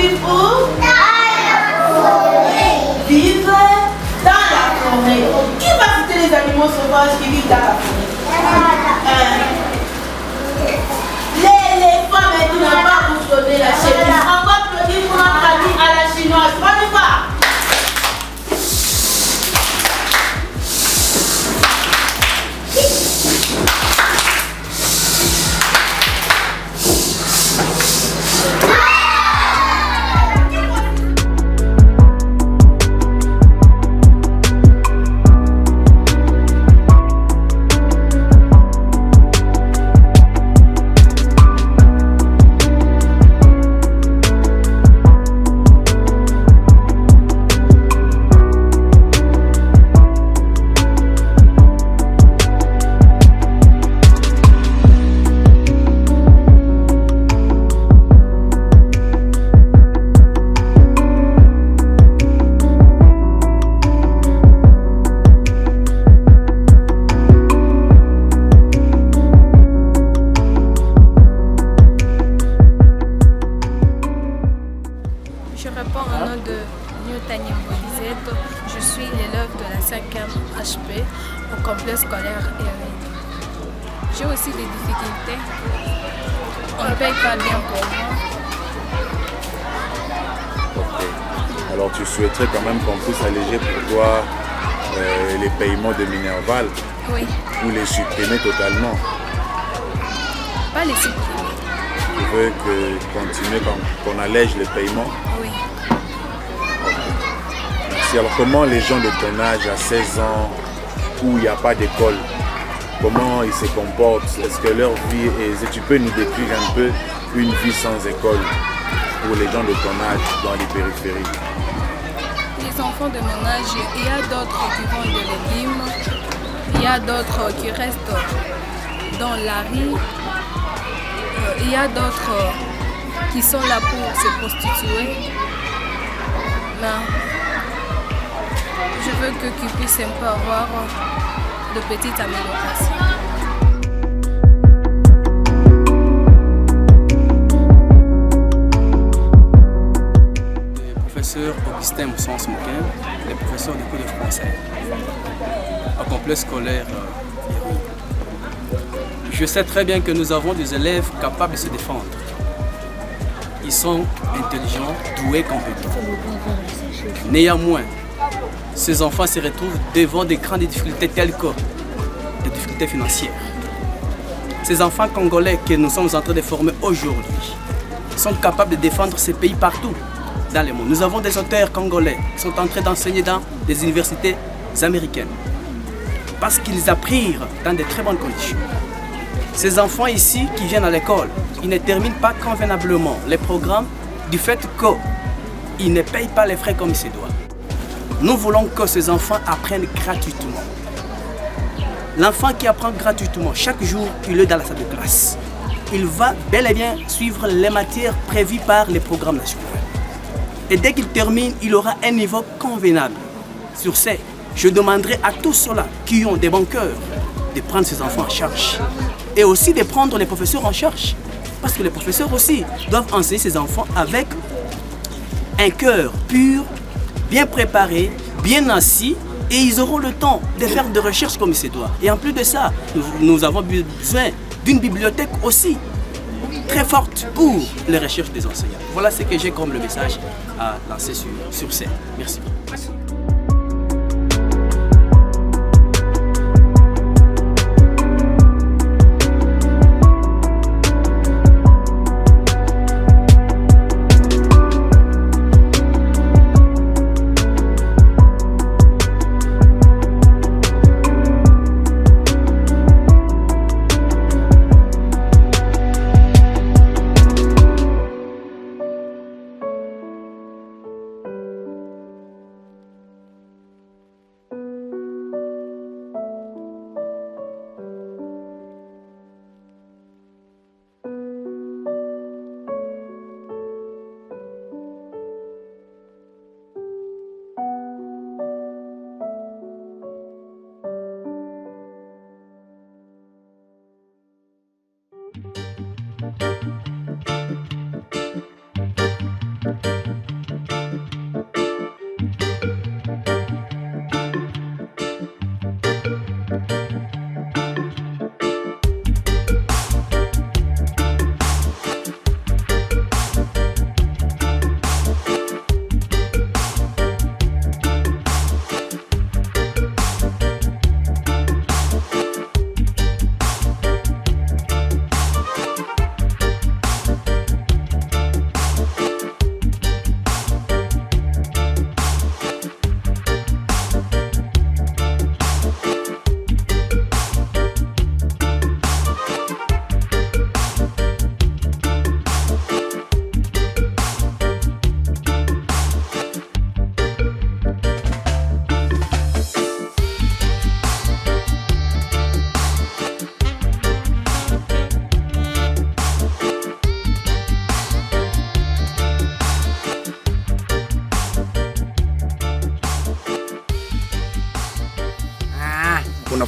vivent où? Dans la forêt. Vivent dans la forêt. Qui va citer les animaux sauvages qui vivent dans la forêt? L'éléphant, mais tu n'as pas bousculé la chemise. On va applaudir pour notre ami à la chinoise. On y va. Je suis l'élève de la 5e HP au complexe scolaire Erin. J'ai aussi des difficultés. On ne paye pas bien pour moi. Ok. Alors tu souhaiterais quand même qu'on puisse alléger pour toi les paiements de Minerval? Oui. Ou les supprimer totalement? Pas les supprimer. Tu veux continuer qu'on allège les paiements? Oui. Merci. Alors comment les gens de ton âge à 16 ans où il n'y a pas d'école, comment ils se comportent? Est-ce que leur vie est... Tu peux nous décrire un peu une vie sans école pour les gens de ton âge dans les périphéries? Les enfants de mon âge, il y a d'autres qui vendent des légumes, il y a d'autres qui restent dans la rue, il y a d'autres qui sont là pour se prostituer. Mais je veux qu'ils puissent un peu avoir de petites améliorations. Professeur Augustin Moussan-Smoquin, le professeur de cours de français au complexe scolaire Erin. Je sais très bien que nous avons des élèves capables de se défendre. Ils sont intelligents, doués, compétents. Néanmoins, ces enfants se retrouvent devant des grandes difficultés telles que des difficultés financières. Ces enfants congolais que nous sommes en train de former aujourd'hui sont capables de défendre ces pays partout dans le monde. Nous avons des auteurs congolais qui sont en train d'enseigner dans des universités américaines parce qu'ils apprirent dans de très bonnes conditions. Ces enfants ici qui viennent à l'école, ils ne terminent pas convenablement les programmes du fait qu'ils ne payent pas les frais comme il se doit. Nous voulons que ces enfants apprennent gratuitement. L'enfant qui apprend gratuitement, chaque jour, il est dans la salle de classe. Il va bel et bien suivre les matières prévues par les programmes nationaux. Et dès qu'il termine, il aura un niveau convenable. Sur ce, je demanderai à tous ceux-là qui ont des bons cœurs de prendre ces enfants en charge. Et aussi de prendre les professeurs en charge. Parce que les professeurs aussi doivent enseigner ces enfants avec un cœur pur, bien préparé, bien assis, et ils auront le temps de faire des recherches comme il se doit. Et en plus de ça, nous avons besoin d'une bibliothèque aussi très forte pour les recherches des enseignants. Voilà ce que j'ai comme le message à lancer sur scène. Merci.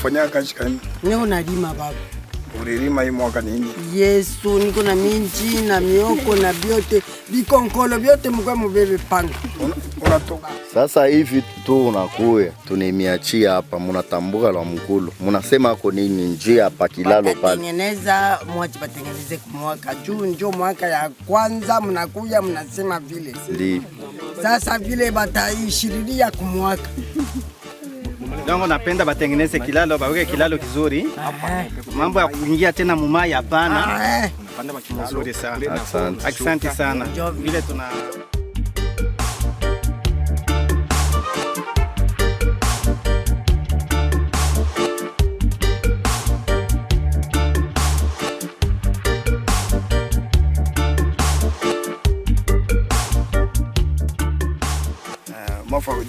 unafanya kazi gani? Niko nalima baba. Ulilima hii mwaka nini? Yesu, niko na minji na mioko na biote bikonkolo biote mkwe mubebe panga. Unatoka sasa hivi tu unakuya tunemiachia hapa, munatambuka la mkulu, munasema ako nini njia hapa kilalo pale tengeneza mwachi batengeneze kumwaka juu njo mwaka ya kwanza mnakuya mnasema vile ndi sasa vile bataishiriria kumwaka. Dongo napenda batengeneze kilalo, baweke kilalo kizuri. Mambo ya kuingia tena mumai hapana. Panda bakizuri sana. Asante sana. Vile tuna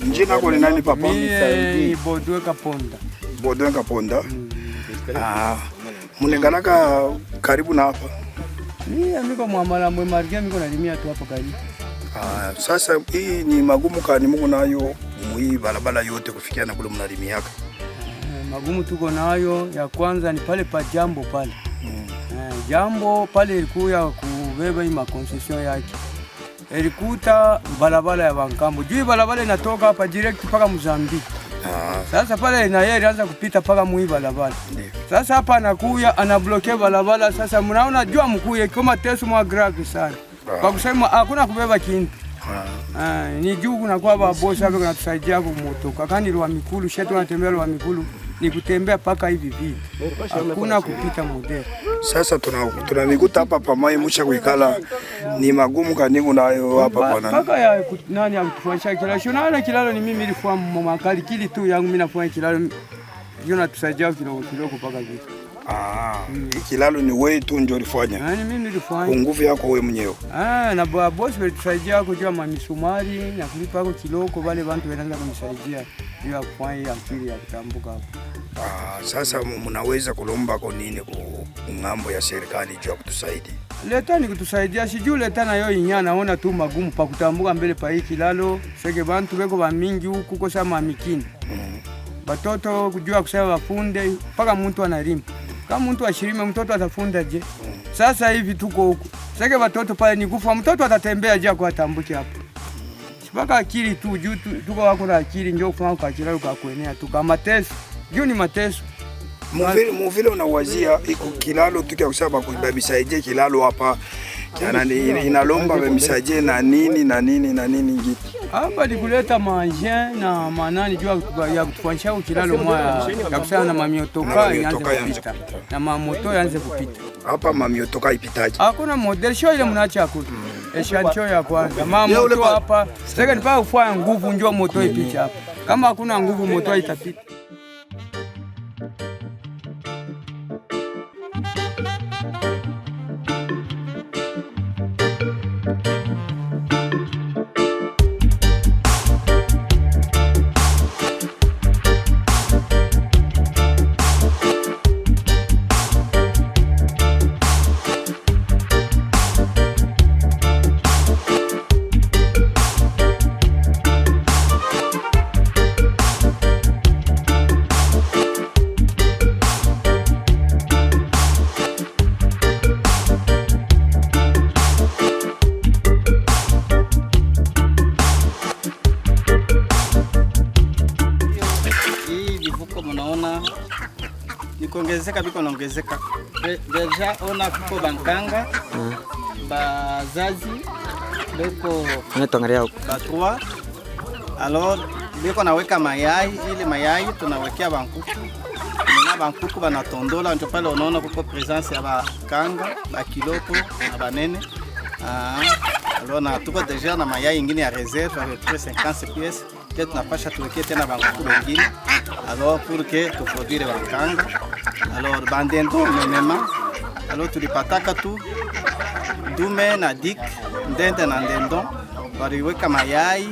njina kwa nani papa? Mimi Bodwe Kaponda. Bodwe Kaponda. Munengalaka karibu na hapa. Mimi niko mwamala mwemargia niko nalimia tu hapo karibu. Sasa hii ni magumu kani Mungu nayo hii barabara yote kufikia na kule mnalimiaka. Magumu tuko nayo ya kwanza ni pale pa jambo pale. Jambo pale ilikuwa kubeba hii makoncession yake. Ilikuta barabara ya Bankambo. Juu barabara inatoka hapa direct mpaka Mozambique. Sasa pale na yeye ilianza kupita mpaka mwi barabara. Sasa hapa anakuya anablokia barabara. Sasa mnaona jua mkuye kama tesu mwa grave sana. Kwa kusema hakuna kubeba kintu. Ni juu kuna kwa bosi hapo kunatusaidia kumotoka. Kani lwa mikulu shetu tunatembea lwa mikulu ni kutembea paka hivi hivi. Hakuna kupita model. Sasa tunamikuta hapa pamoja musha kuikala ni magumu kanigu nayo hapa bwana. Paka ya nani akutufanyisha kilalo. Shona kilalo ni mimi nilikuwa mmakali kili tu yangu mimi nafanya kilalo. Ndio natusaidia kidogo paka hivi. Kilalo ni wewe tu ndio ulifanya. Yaani mimi nilifanya. Nguvu yako wewe mwenyewe. Na boss wetusaidia kujua mamisumari na kulipa hapo kiloko wale watu wanaanza kunisaidia juu ya kufanya akili ya kutambuka hapo. Sasa mnaweza kulomba kwa nini kwa ngambo ya serikali juu ya kutusaidia? Leta ni kutusaidia, sijui leta na yo inya naona tu magumu pa kutambuka mbele pa hii kilalo. Sege bantu beko ba mingi huku kosa mamikini. Batoto kujua kusema wafunde mpaka mtu analima. Kama mtu ashirime mtoto atafunda je? Sasa hivi tuko huku. Sege watoto pale ni kufa mtoto atatembea je kwa tambuki hapo. Sipaka akili tu juu tuko wako na akili njoo kufanya kwa kilalo kwa kuenea tu kama mateso. Juu ni mateso. Muvile unawazia iko kilalo tukia kusaba kubabisaidie kilalo hapa. Inalomba babisaidie na nini ngiti. Hapa ni kuleta manje na manani juu ya kutufanyisha kilalo moja ya kusana na mamiotoka yanze kupita. Na mamoto yanze kupita. Hapa mamiotoka ipitaje? Hakuna model show ile mnaacha hakuna. Eshancho ya kwanza. Mamoto hapa. Sasa nipa ufanya nguvu njoo moto ipite hapa. Kama hakuna nguvu moto haitapita. Kuongezeka biko naongezeka. Deja ona kuko bankanga bazazi biko tunatangalia huko ba 3. Alors biko naweka mayai, ile mayai tunawekea bankuku. Na bankuku banatondola ndio pale unaona kuko presence ya bakanga, bakiloko na banene. Alors na tuko deja na mayai ingine ya reserve avec 50 pièces. Peut-être tunapasha tuwekee tena bankuku wengine. Alors pour que tu produire bankanga. Alors bandendo menema. Alors tulipataka tu dume na dik ndende na ndendo waliweka mayai.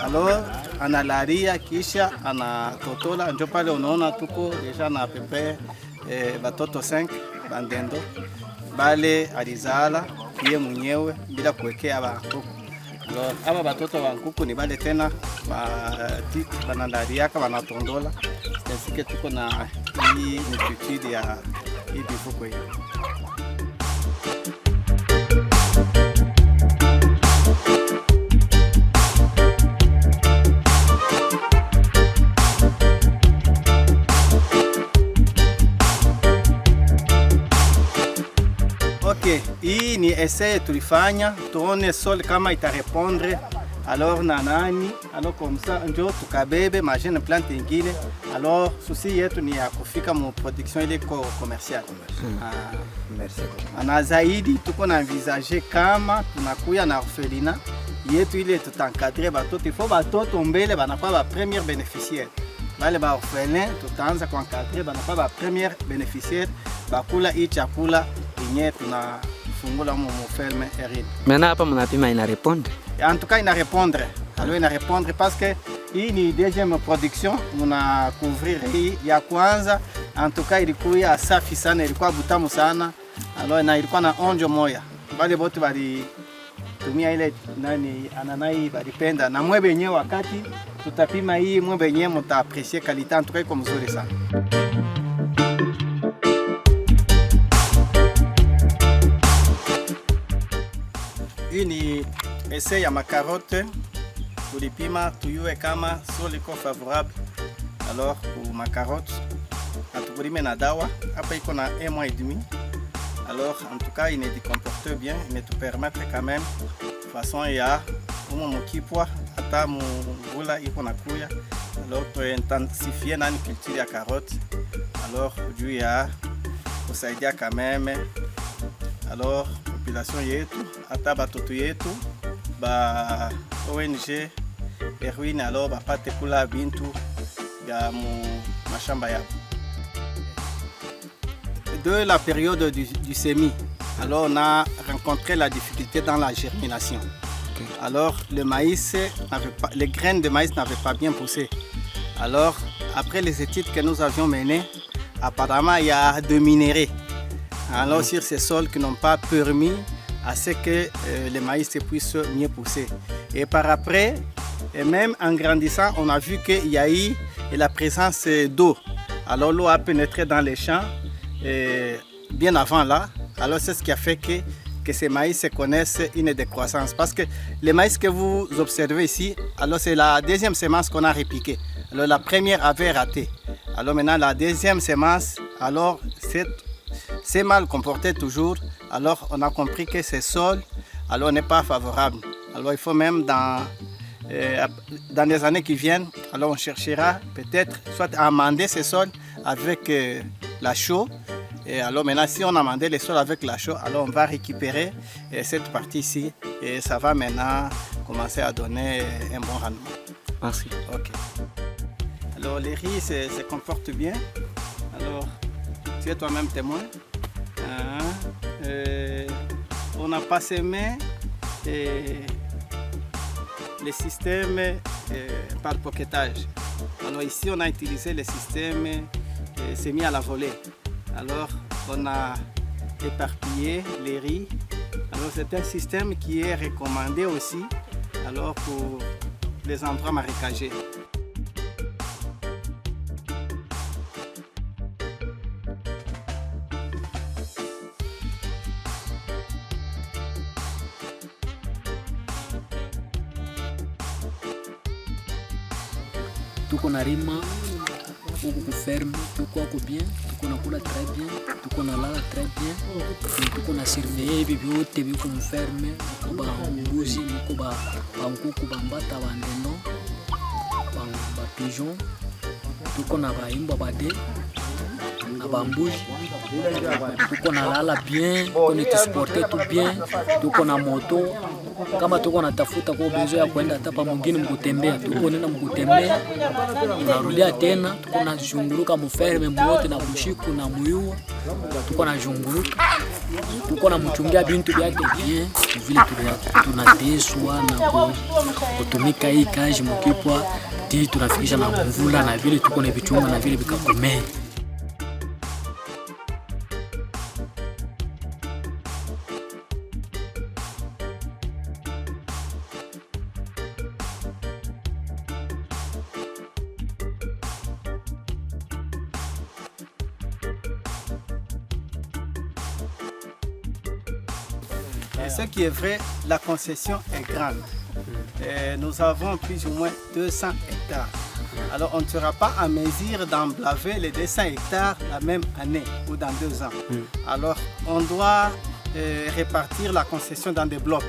Alors analaria kisha anatotola ndio pale unaona tuko deja na pepe batoto 5 bandendo bale alizala yeye mwenyewe bila kuwekea bankuku. Alors aba batoto wa nkuku ni bale tena ba dik banalariaka banatondola kiasi que tuko na hii multitude ya hii mifuko hii. Ok, hii ni essai tulifanya tuone sol kama itarepondre alors na nani, alors comme ça ndio tukabebe machine plante ingine. Alors souci yetu ni ya kufika mu production ile commercial. Merci. Ana zaidi tuko na envisager kama tunakuya na orphelinat yetu ile tutankadre batoto, ifo batoto mbele banakuwa ba premier bénéficiaire. Bale ba orphelin tutaanza kuencadrer banakuwa ba premier bénéficiaire bakula hii chakula yenye tunafungula mu ferme Erin. Maintenant hapa mnapima ina répondre? En tout cas ina répondre. Alors ina répondre parce que hii ni deuxième production muna couvrir hii ya kwanza. En tout cas ilikuwa safi sana, ilikuwa butamu sana. Alors na ilikuwa na onjo moya. Wale wote bali tumia ile nani ananai balipenda, na mwe benyewe wakati tutapima hii mwe benyewe mta apprécier qualité. En tout cas iko mzuri sana. Hii ni essai ya makarote tulipima tuyue kama sol iko favorable alors pour makarote atukulime na dawa hapa iko na 1 mois et demi. Alors en tout cas il ne comporte bien, il ne te permettre quand même façon ya umo mukipwa hata mvula iko na kuya. Alors tu intensifier nani culture ya carotte alors juu ya kusaidia quand même alors population yetu hata batoto yetu ba ONG Erwin alors bapate kula bintu ya mashamba yao. De la période du semis, alors on a rencontré la difficulté dans la germination. Okay. Alors le maïs les graines de maïs n'avaient pas bien poussé. Alors après les études que nous avions menées, apparemment il y a de minéraux. Alors sur ces sols qui n'ont pas permis à ce que les maïs puissent mieux pousser. Et par après, et même en grandissant, on a vu qu'il y a eu la présence d'eau. Alors l'eau a pénétré dans les champs bien avant là. Alors c'est ce qui a fait que ces maïs connaissent une décroissance. Parce que les maïs que vous observez ici, alors c'est la deuxième semence qu'on a répliquée. Alors la première avait raté. Alors maintenant la deuxième semence, alors c'est mal comporté toujours. Alors on a compris que ces sols alors n'est pas favorable. Alors il faut même dans les années qui viennent, alors on cherchera peut-être soit à amender ces sols avec la chaux. Et alors maintenant si on amendait les sols avec la chaux, alors on va récupérer cette partie ici et ça va maintenant commencer à donner un bon rendement. Merci. Ok. Alors les riz se comportent bien. Alors tu es toi-même témoin. On n'a pas semé les systèmes par poquettage. Alors ici on a utilisé le système semis à la volée. Alors on a éparpillé les riz. Alors c'est un système qui est recommandé aussi alors pour les endroits marécagés. Tuko na rima huku kuferme, tuko wako bien, tuko nakula très bien, tuko na lala très bien, tuko na surveiller hivi vyote viko mferme, muko ba mbuzi, muko ba nkuku, ba mbata, ba ndeno, ba pigeon, tuko na ba imba bade na ba mbuzi, tuko na lala bien, tuko na transporter tout bien, tuko na moto. Kama tuko natafuta kwa bezo ya kwenda hata pa mwingine mkutembea, tuko nenda mkutembea, tunarudia tena, tuko na zunguruka mferme mwote na bushiku na muyua, tuko na zunguruka, tuko na mchungia bintu byake bien, vile tunateswa na kutumika hii kazi mkipwa, ti tunafikisha na mvula na vile tuko na vichunga na vile vikakomea. Et ce qui est vrai, la concession est grande. Et nous avons plus ou moins 200 hectares. Alors on ne sera pas à mesure d'emblaver les 200 hectares la même année ou dans 2 ans. Alors on doit répartir la concession dans des blocs.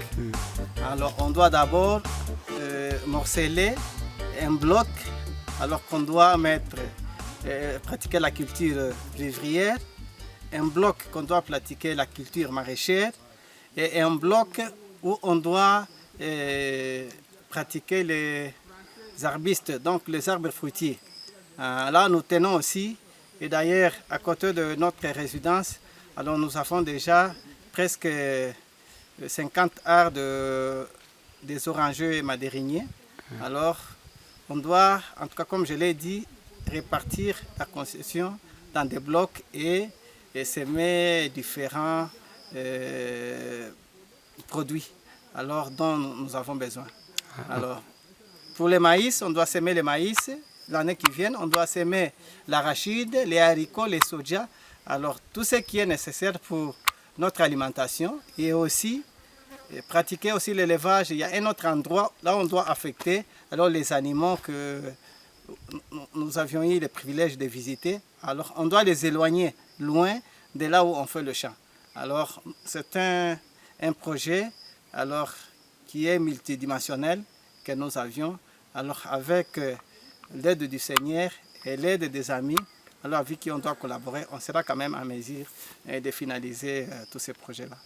Alors on doit d'abord morceler un bloc alors qu'on doit pratiquer la culture vivrière, un bloc qu'on doit pratiquer la culture maraîchère et un bloc où on doit pratiquer les arbustes, donc les arbres fruitiers. Là, nous tenons aussi, et d'ailleurs, à côté de notre résidence, alors nous avons déjà presque 50 arts des orangeux et madériniers. Alors, on doit, en tout cas, comme je l'ai dit, répartir la concession dans des blocs et semer différents produits alors, dont nous avons besoin. Alors, pour le maïs, on doit semer le maïs. L'année qui vient, on doit semer l'arachide, les haricots, les soja. Alors, tout ce qui est nécessaire pour notre alimentation et aussi pratiquer aussi l'élevage. Il y a un autre endroit, là on doit affecter alors les animaux que nous avions eu le privilège de visiter. Alors, on doit les éloigner loin de là où on fait le champ. Alors, c'est un projet alors, qui est multidimensionnel que nous avions. Alors, avec l'aide du Seigneur et l'aide des amis, alors avec qui on doit collaborer, on sera quand même en mesure de finaliser tous ces projets-là.